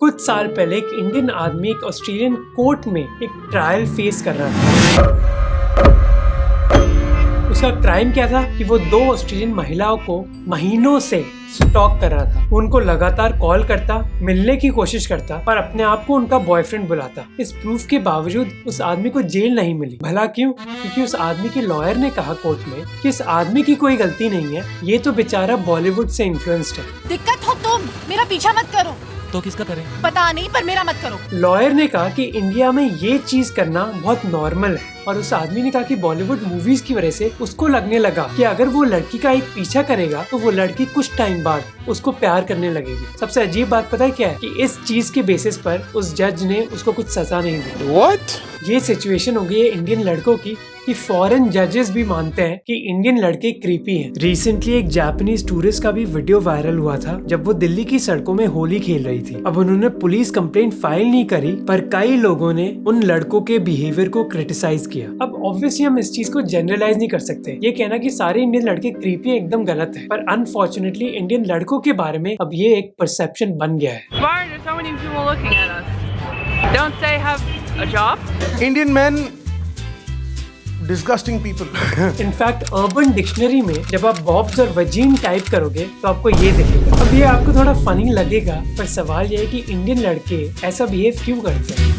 कुछ साल पहले एक इंडियन आदमी एक ऑस्ट्रेलियन कोर्ट में एक ट्रायल फेस कर रहा था। उसका क्राइम क्या था कि वो दो ऑस्ट्रेलियन महिलाओं को महीनों से स्टॉक कर रहा था। उनको लगातार कॉल करता, मिलने की कोशिश करता और अपने आप को उनका बॉयफ्रेंड बुलाता। इस प्रूफ के बावजूद उस आदमी को जेल नहीं मिली। भला क्यों? क्योंकि उस आदमी के लॉयर ने कहा कोर्ट में कि इस आदमी की कोई गलती नहीं है, ये तो बेचारा बॉलीवुड से इन्फ्लुएंस्ड है। दिक्कत हो तुम, मेरा पीछा मत करो। तो किसका करें? पता नहीं, पर मेरा मत करो। लॉयर ने कहा कि इंडिया में ये चीज करना बहुत नॉर्मल है और उस आदमी ने कहा कि बॉलीवुड मूवीज की वजह से उसको लगने लगा कि अगर वो लड़की का एक पीछा करेगा तो वो लड़की कुछ टाइम बाद उसको प्यार करने लगेगी। सबसे अजीब बात पता है क्या है? कि इस चीज के बेसिस पर उस जज ने उसको कुछ सजा नहीं दी। What? ये सिचुएशन हो गई है इंडियन लड़कों की कि फॉरेन जजेस भी मानते हैं कि इंडियन लड़के क्रीपी हैं। रिसेंटली एक जापानीज टूरिस्ट का भी वीडियो वायरल हुआ था जब वो दिल्ली की सड़कों में होली खेल रही थी। अब उन्होंने पुलिस कंप्लेंट फाइल नहीं करी, पर कई लोगों ने उन लड़कों के बिहेवियर को क्रिटिसाइज किया। अब ऑब्वियसली हम इस चीज को जनरलाइज नहीं कर सकते। ये कहना कि सारे इंडियन लड़के क्रीपी हैं एकदम गलत है, पर अनफॉर्चुनेटली इंडियन लड़कों के बारे में अब ये एक परसेप्शन बन गया है। Why are there so many people looking at us? Don't they have a job? Indian men, disgusting people. In fact urban dictionary में जब आप बॉब्स और वजीन टाइप करोगे तो आपको ये दिखेगा। अब ये आपको थोड़ा फनी लगेगा, पर सवाल ये है कि इंडियन लड़के ऐसा बिहेव क्यों करते हैं।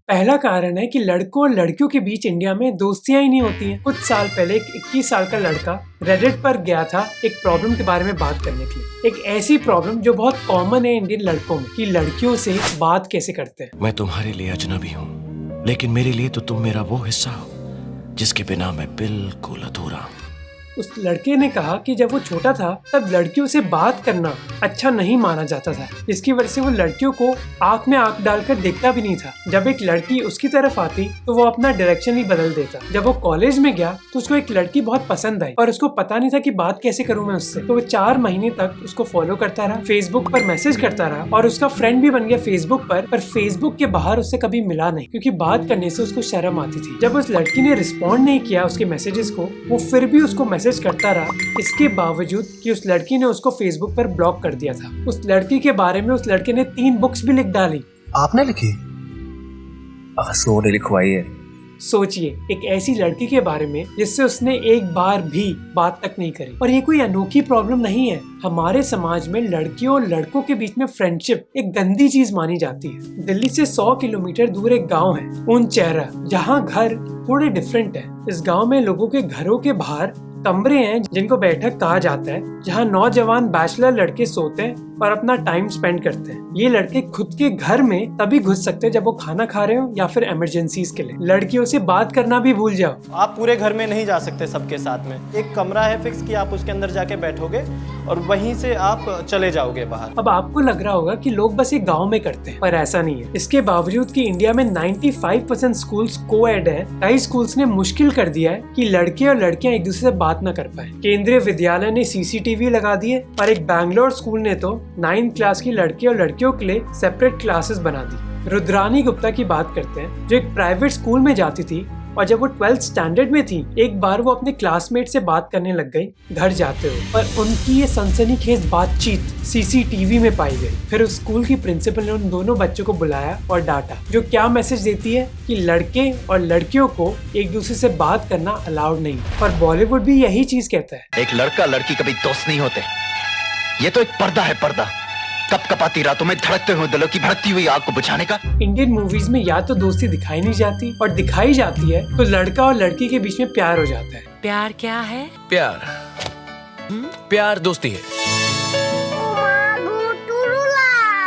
पहला कारण है कि लड़कों और लड़कियों के बीच इंडिया में दोस्तियां ही नहीं होती हैं। कुछ साल पहले एक 21 साल का लड़का रेडिट पर गया था एक प्रॉब्लम के बारे में बात करने के लिए। एक ऐसी प्रॉब्लम जो बहुत कॉमन है इंडियन लड़कों में कि लड़कियों से बात कैसे करते हैं। मैं तुम्हारे लिए अजनबी हूँ, लेकिन मेरे लिए तो तुम मेरा वो हिस्सा हो जिसके बिना मैं बिल्कुल अधूरा हूँ। उस लड़के ने कहा कि जब वो छोटा था तब लड़कियों से बात करना अच्छा नहीं माना जाता था, जिसकी वजह से वो लड़कियों को आंख में आंख डालकर देखता भी नहीं था। जब एक लड़की उसकी तरफ आती तो वो अपना डायरेक्शन ही बदल देता। जब वो कॉलेज में गया तो उसको एक लड़की बहुत पसंद आई और उसको पता नहीं था कि बात कैसे करूं मैं उससे। तो वो 4 महीने तक उसको फॉलो करता रहा, फेसबुक पर मैसेज करता रहा और उसका फ्रेंड भी बन गया फेसबुक पर फेसबुक के बाहर उससे कभी मिला नहीं, क्योंकि बात करने से उसको शर्म आती थी। जब उस लड़की ने रिस्पॉन्ड नहीं किया उसके मैसेजेस को, वो फिर भी उसको मैसेज करता रहा, इसके बावजूद कि उस लड़की ने उसको फेसबुक पर ब्लॉक कर दिया था। उस लड़की के बारे में उस लड़के ने 3 बुक्स भी लिख डाली। आपने लिखी? सो ने लिखवाई है। सोचिए, एक ऐसी लड़की के बारे में जिससे उसने एक बार भी बात तक नहीं करी। और ये कोई अनोखी प्रॉब्लम नहीं है। हमारे समाज में लड़कियों और लड़कों के बीच में फ्रेंडशिप एक गंदी चीज मानी जाती है। दिल्ली से 100 किलोमीटर दूर एक गांव है ऊंचेहरा, जहां घर थोड़े डिफरेंट है। इस गांव में लोगों के घरों के बाहर कमरे हैं जिनको बैठक कहा जाता है, जहां नौजवान बैचलर लड़के सोते हैं और अपना टाइम स्पेंड करते हैं। ये लड़के खुद के घर में तभी घुस सकते हैं जब वो खाना खा रहे हो या फिर इमरजेंसीज के लिए। लड़कियों से बात करना भी भूल जाओ। आप पूरे घर में नहीं जा सकते सबके साथ में। एक कमरा है फिक्स कि आप उसके अंदर जाके बैठोगे और वहीं से आप चले जाओगे बाहर। अब आपको लग रहा होगा कि लोग बस एक गांव में करते हैं, पर ऐसा नहीं है। इसके बावजूद कि इंडिया में 95% स्कूल्स को-एड है, कई स्कूल्स ने मुश्किल कर दिया है कि लड़के और लड़कियां एक दूसरे से बात न कर पाए। केंद्रीय विद्यालय ने CCTV लगा दिए और एक बैंगलोर स्कूल ने तो 9th क्लास की लड़के और लड़कियों के लिए सेपरेट क्लासेस बना दी। रुद्रानी गुप्ता की बात करते हैं, जो एक प्राइवेट स्कूल में जाती थी और जब वो 12th स्टैंडर्ड में थी, एक बार वो अपने क्लासमेट से बात करने लग गई घर जाते हुए, और उनकी ये सनसनीखेज बातचीत CCTV में पाई गई। फिर उस स्कूल की प्रिंसिपल ने उन दोनों बच्चों को बुलाया और डांटा, जो क्या मैसेज देती है कि लड़के और लड़कियों को एक दूसरे से बात करना अलाउड नहीं। और बॉलीवुड भी यही चीज कहता है। एक लड़का लड़की कभी दोस्त नहीं होते, ये तो एक पर्दा है, पर्दा। कपकपाती रातों में धड़कते हुए दिलों की भड़कती हुई आग को बुझाने का। इंडियन मूवीज में या तो दोस्ती दिखाई नहीं जाती, और दिखाई जाती है तो लड़का और लड़की के बीच में प्यार हो जाता है। प्यार क्या है? प्यार दोस्ती है।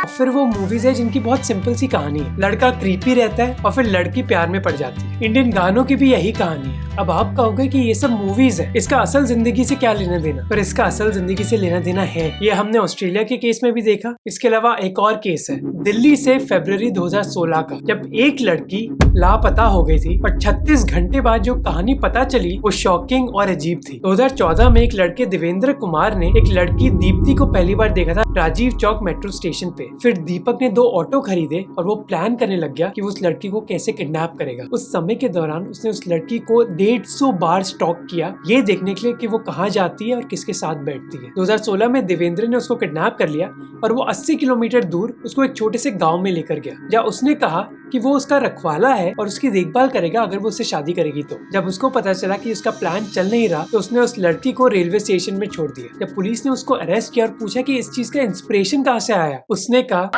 फिर वो मूवीज है जिनकी बहुत सिंपल सी कहानी है, लड़का क्रीपी रहता है और फिर लड़की प्यार में पड़ जाती है। इंडियन गानों की भी यही कहानी है। अब आप कहोगे कि ये सब मूवीज है, इसका असल जिंदगी से क्या लेना देना, पर इसका असल जिंदगी से लेना देना है। ये हमने ऑस्ट्रेलिया के केस में भी देखा। इसके अलावा एक और केस है दिल्ली से फरवरी 2016 का, जब एक लड़की लापता हो गई थी और 36 घंटे बाद जो कहानी पता चली वो शॉकिंग और अजीब थी। 2014 में एक लड़के देवेंद्र कुमार ने एक लड़की दीप्ति को पहली बार देखा था राजीव चौक मेट्रो स्टेशन पे। फिर दीपक ने 2 ऑटो खरीदे और वो प्लान करने लग गया कि वो उस लड़की को कैसे किडनैप करेगा। उस समय के दौरान उसने उस लड़की को 150 बार स्टॉक किया, ये देखने के लिए कि वो कहाँ जाती है और किसके साथ बैठती है। 2016 में देवेंद्र ने उसको किडनैप कर लिया और वो 80 किलोमीटर दूर उसको एक छोटे से गाँव में लेकर गया, जहाँ उसने कहा कि वो उसका रखवाला है और उसकी देखभाल करेगा अगर वो उससे शादी करेगी तो। जब उसको पता चला कि उसका प्लान चल नहीं रहा तो उसने उस लड़की को रेलवे स्टेशन में छोड़ दिया। जब पुलिस ने उसको अरेस्ट किया और पूछा कि इस चीज का इंस्पिरेशन कहाँ से आया, उसने कहा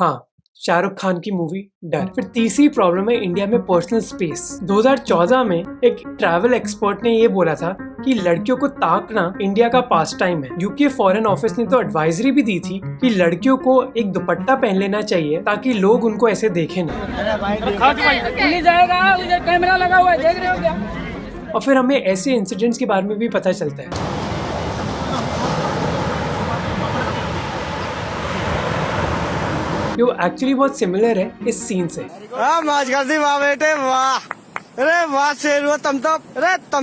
हाँ, शाहरुख खान की मूवी डर। फिर तीसरी प्रॉब्लम है इंडिया में पर्सनल स्पेस। 2014 में एक ट्रैवल एक्सपर्ट ने ये बोला था कि लड़कियों को ताकना इंडिया का पास टाइम है। यूके फॉरेन ऑफिस ने तो एडवाइजरी भी दी थी कि लड़कियों को एक दुपट्टा पहन लेना चाहिए ताकि लोग उनको ऐसे देखें ना। कैमरा लगा हुआ है, देख रहे हो क्या? और फिर हमें ऐसे इंसिडेंट्स के बारे में भी पता चलता है। जो एक्चुअली बहुत सिमिलर है इस सीन से। मौज कर दी वाह बेटे वाह, अरे वाह शेर हुआ तुम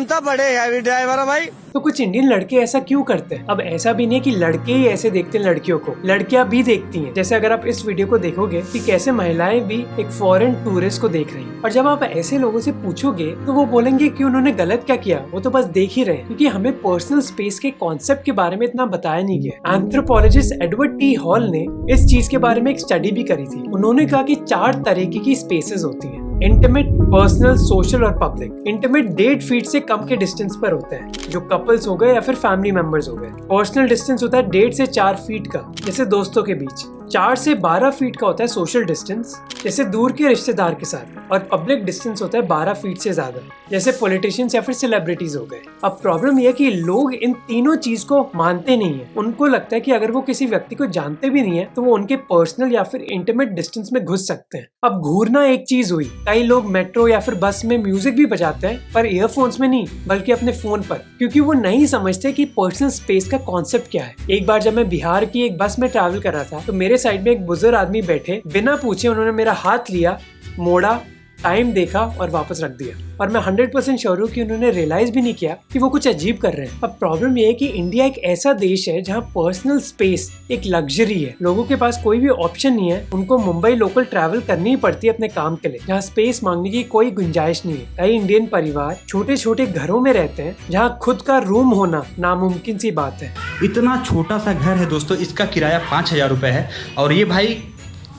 तो बड़े हैवी ड्राइवर हो भाई। तो कुछ इंडियन लड़के ऐसा क्यों करते हैं? अब ऐसा भी नहीं है कि लड़के ही ऐसे देखते हैं लड़कियों को, लड़कियां भी देखती हैं। जैसे अगर आप इस वीडियो को देखोगे कि कैसे महिलाएं भी एक फॉरेन टूरिस्ट को देख रही हैं, और जब आप ऐसे लोगों से पूछोगे तो वो बोलेंगे कि उन्होंने गलत क्या किया, वो तो बस देख ही रहे हैं, क्योंकि हमें पर्सनल स्पेस के कॉन्सेप्ट के बारे में इतना बताया नहीं गया। एंथ्रोपोलॉजिस्ट एडवर्ड टी हॉल ने इस चीज के बारे में एक स्टडी भी करी थी। उन्होंने कहा कि 4 तरीके की स्पेसेस होती हैं: इंटीमेट, पर्सनल, सोशल और पब्लिक। इंटीमेट 1.5 फीट से कम के डिस्टेंस पर होता है, जो कपल्स हो गए या फिर फैमिली मेंबर्स हो गए। पर्सनल डिस्टेंस होता है 1.5 से 4 फीट का, जैसे दोस्तों के बीच। 4 से 12 फीट का होता है सोशल डिस्टेंस, जैसे दूर के रिश्तेदार के साथ। और पब्लिक डिस्टेंस होता है 12 फीट से ज्यादा, जैसे पॉलिटिशियंस या फिर सेलिब्रिटीज हो गए। अब प्रॉब्लम यह है कि लोग इन तीनों चीज को मानते नहीं है। उनको लगता है कि अगर वो किसी व्यक्ति को जानते भी नहीं है तो वो उनके पर्सनल या फिर इंटीमेट डिस्टेंस में घुस सकते हैं। अब घूरना एक चीज हुई, कई लोग मेट्रो या फिर बस में म्यूजिक भी बजाते हैं, पर ईयरफोन्स में नहीं बल्कि अपने फोन पर, क्योंकि वो नहीं समझते कि पर्सनल स्पेस का कॉन्सेप्ट क्या है। एक बार जब मैं बिहार की एक बस में ट्रैवल कर रहा था तो मेरे साइड में एक बुजुर्ग आदमी बैठे, बिना पूछे उन्होंने मेरा हाथ लिया, मोड़ा, टाइम देखा और वापस रख दिया। और मैं 100% श्योर हूँ कि उन्होंने रियलाइज भी नहीं किया कि वो कुछ अजीब कर रहे हैं। अब प्रॉब्लम ये है कि इंडिया एक ऐसा देश है जहाँ पर्सनल स्पेस एक लग्जरी है। लोगों के पास कोई भी ऑप्शन नहीं है, उनको मुंबई लोकल ट्रैवल करनी ही पड़ती है अपने काम के लिए, जहाँ स्पेस मांगने की कोई गुंजाइश नहीं है। कई इंडियन परिवार छोटे छोटे घरों में रहते हैं जहाँ खुद का रूम होना नामुमकिन सी बात है। इतना छोटा सा घर है दोस्तों, इसका किराया 5,000 रुपए है और ये भाई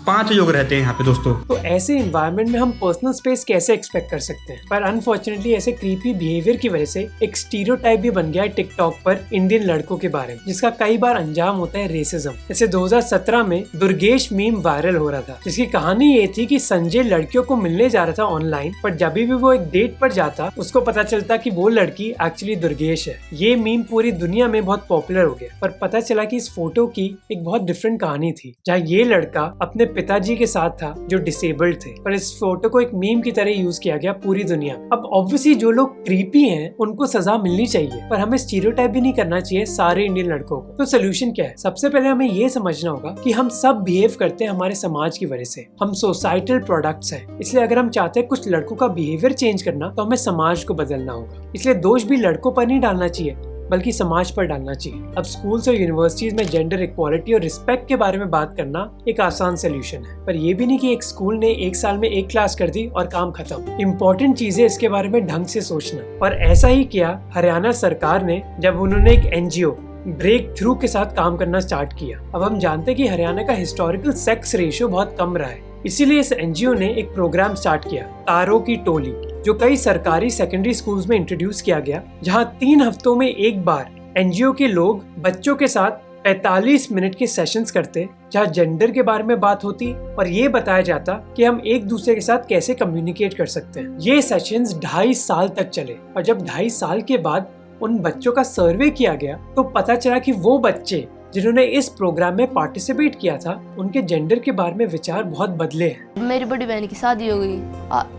5 लोग रहते हैं यहाँ पे दोस्तों। तो ऐसे एनवायरनमेंट में हम पर्सनल स्पेस कैसे एक्सपेक्ट कर सकते हैं? पर अनफॉर्चुनेटली ऐसे क्रीपी बिहेवियर की वजह से एक स्टीरियोटाइप भी बन गया है टिकटॉक पर इंडियन लड़कों के बारे में, जिसका कई बार अंजाम होता है रेसिज्म। जैसे 2017 में दुर्गेश मीम वायरल हो रहा था, जिसकी कहानी ये थी कि संजय लड़कियों को मिलने जा रहा था ऑनलाइन, पर जब भी वो एक डेट पर जाता उसको पता चलता कि वो लड़की एक्चुअली दुर्गेश है। ये मीम पूरी दुनिया में बहुत पॉपुलर हो गया, पर पता चला कि इस फोटो की एक बहुत डिफरेंट कहानी थी, जहाँ ये लड़का अपने पिताजी के साथ था जो डिसेबल्ड थे, पर इस फोटो को एक मीम की तरह यूज किया गया पूरी दुनिया। अब ऑब्वियसली जो लोग क्रीपी हैं उनको सजा मिलनी चाहिए, पर हमें स्टीरियोटाइप भी नहीं करना चाहिए सारे इंडियन लड़कों को। तो सोल्यूशन क्या है? सबसे पहले हमें ये समझना होगा कि हम सब बिहेव करते हैं हमारे समाज की वजह से, हम सोसाइटल प्रोडक्ट्स हैं। इसलिए अगर हम चाहते हैं कुछ लड़कों का बिहेवियर चेंज करना तो हमें समाज को बदलना होगा। इसलिए दोष भी लड़कों पर नहीं डालना चाहिए बल्कि समाज पर डालना चाहिए। अब स्कूल्स और यूनिवर्सिटीज में जेंडर इक्वालिटी और रिस्पेक्ट के बारे में बात करना एक आसान सोल्यूशन है, पर यह भी नहीं कि एक स्कूल ने 1 साल में 1 क्लास कर दी और काम खत्म। इम्पोर्टेंट चीजें इसके बारे में ढंग से सोचना, और ऐसा ही किया हरियाणा सरकार ने जब उन्होंने एक NGO ब्रेक थ्रू के साथ काम करना स्टार्ट किया। अब हम जानते हैं कि हरियाणा का हिस्टोरिकल सेक्स रेशियो बहुत कम रहा है, इसीलिए इस NGO ने एक प्रोग्राम स्टार्ट किया, तारों की टोली, जो कई सरकारी सेकेंडरी स्कूल्स में इंट्रोड्यूस किया गया, जहां 3 हफ्तों में एक बार NGO के लोग बच्चों के साथ 45 मिनट के सेशंस करते, जहां जेंडर के बारे में बात होती और ये बताया जाता कि हम एक दूसरे के साथ कैसे कम्युनिकेट कर सकते हैं। ये सेशंस 2.5 साल तक चले, और जब 2.5 साल के बाद उन बच्चों का सर्वे किया गया तो पता चला कि वो बच्चे जिन्होंने इस प्रोग्राम में पार्टिसिपेट किया था, उनके जेंडर के बारे में विचार बहुत बदले हैं। मेरी बड़ी बहन की शादी हो गई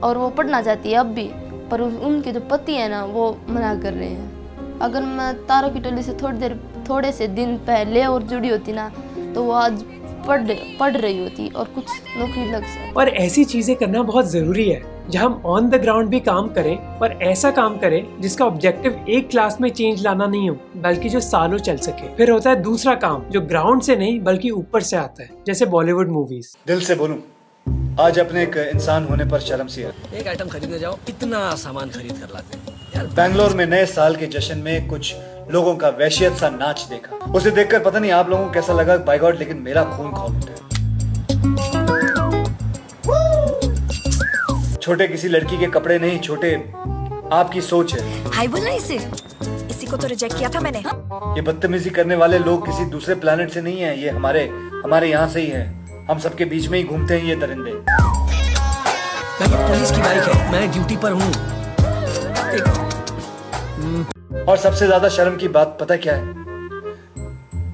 और वो पढ़ना चाहती है अब भी, पर उनके जो पति है ना वो मना कर रहे हैं। अगर मैं तारों की टोली से थोड़े से दिन पहले और जुड़ी होती ना तो वो आज पढ़ रही होती और कुछ नौकरी लग सकती। और ऐसी चीजें करना बहुत जरूरी है, जहाँ हम ऑन द ग्राउंड भी काम करें और ऐसा काम करें जिसका ऑब्जेक्टिव एक क्लास में चेंज लाना नहीं हो बल्कि जो सालों चल सके। फिर होता है दूसरा काम जो ग्राउंड से नहीं बल्कि ऊपर से आता है, जैसे बॉलीवुड मूवीज। दिल से बोलूं, आज अपने एक इंसान होने पर शर्म सी है। एक आइटम खरीदने जाओ, इतना सामान खरीद कर लाते हैं यार। बैंगलोर में नए साल के जश्न में कुछ लोगों का वहशियत सा नाच देखा। उसे देखकर पता नहीं आप लोगों को कैसा लगा, बाय गॉड, लेकिन मेरा खून खौल उठा। छोटे किसी लड़की के कपड़े नहीं, छोटे आपकी सोच है। हाय बोलना इसी को तो रिजेक्ट किया था मैंने। ये बदतमीजी करने वाले लोग किसी दूसरे प्लेनेट से नहीं है, ये हमारे यहाँ से ही है। हम सबके बीच में ही घूमते हैं ये दरिंदे। पुलिस की बाइक है, मैं ड्यूटी पर हूँ। और सबसे ज्यादा शर्म की बात पता क्या है?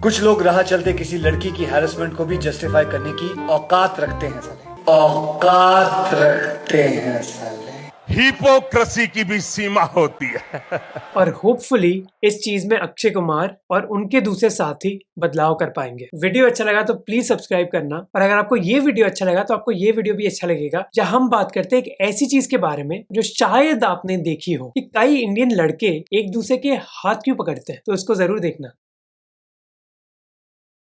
कुछ लोग राह चलते किसी लड़की की हैरेसमेंट को भी जस्टिफाई करने की औकात रखते हैं साले। औकात रखते हैं साले। हिपोक्रेसी की भी सीमा होती है। और होपफुली इस चीज में अक्षय कुमार और उनके दूसरे साथी बदलाव कर पाएंगे। वीडियो अच्छा लगा तो प्लीज सब्सक्राइब करना, और अगर आपको ये वीडियो अच्छा लगा तो आपको ये वीडियो भी अच्छा लगेगा जहां हम बात करते हैं एक ऐसी चीज के बारे में जो शायद आपने देखी हो कि कई इंडियन लड़के एक दूसरे के हाथ क्यों पकड़ते हैं, तो उसको जरूर देखना।